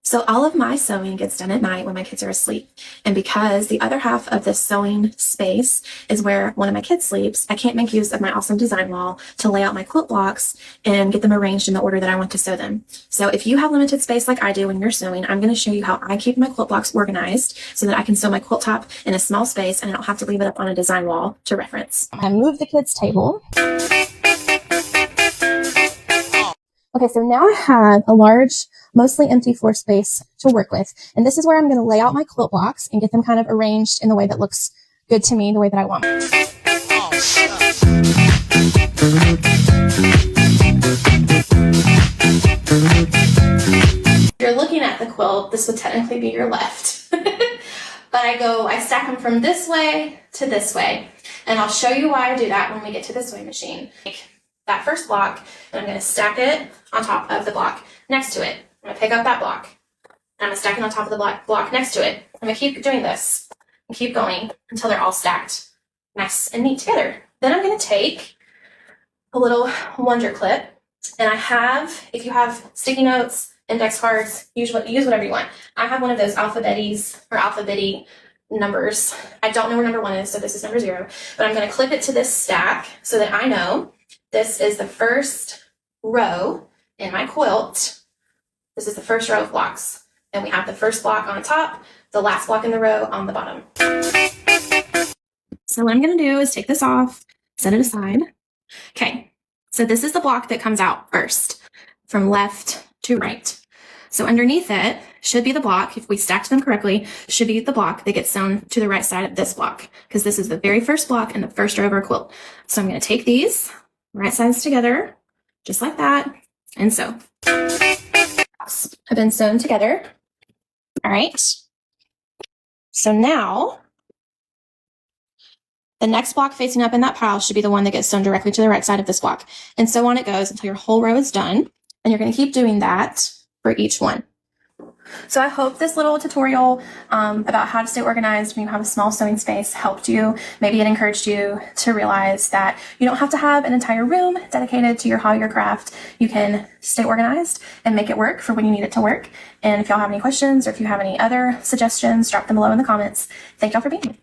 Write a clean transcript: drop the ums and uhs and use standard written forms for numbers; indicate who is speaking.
Speaker 1: So all of my sewing gets done at night when my kids are asleep. And because the other half of this sewing space is where one of my kids sleeps, I can't make use of my awesome design wall to lay out my quilt blocks and get them arranged in the order that I want to sew them. So if you have limited space like I do when you're sewing, I'm going to show you how I keep my quilt blocks organized so that I can sew my quilt top in a small space and I don't have to leave it up on a design wall to reference. I moved the kids' table. Okay, so now I have a large, mostly empty floor space to work with. And this is where I'm going to lay out my quilt blocks and get them kind of arranged in the way that looks good to me, the way that I want. If you're looking at the quilt, this would technically be your left. But I stack them from this way to this way. And I'll show you why I do that when we get to the sewing machine. That first block, and I'm going to stack it on top of the block next to it. I'm going to pick up that block, and I'm going to stack it on top of the block next to it. I'm going to keep doing this and keep going until they're all stacked nice and neat together. Then I'm going to take a little Wonder Clip, and I have, if you have sticky notes, index cards, use whatever you want. I have one of those alphabety numbers. I don't know where number 1 is, so this is number 0, but I'm going to clip it to this stack so that I know this is the first row in my quilt. This is the first row of blocks. And we have the first block on top, the last block in the row on the bottom. So what I'm going to do is take this off, set it aside. Okay, so this is the block that comes out first, from left to right. So underneath it should be the block, if we stacked them correctly, should be the block that gets sewn to the right side of this block, because this is the very first block in the first row of our quilt. So I'm going to take these right sides together, just like that, and sew. Have been sewn together. All right. So now, the next block facing up in that pile should be the one that gets sewn directly to the right side of this block. And so on it goes until your whole row is done. And you're going to keep doing that for each one. So I hope this little tutorial about how to stay organized when you have a small sewing space helped you. Maybe it encouraged you to realize that you don't have to have an entire room dedicated to your hobby or craft. You can stay organized and make it work for when you need it to work. And if y'all have any questions or if you have any other suggestions, drop them below in the comments. Thank y'all for being here.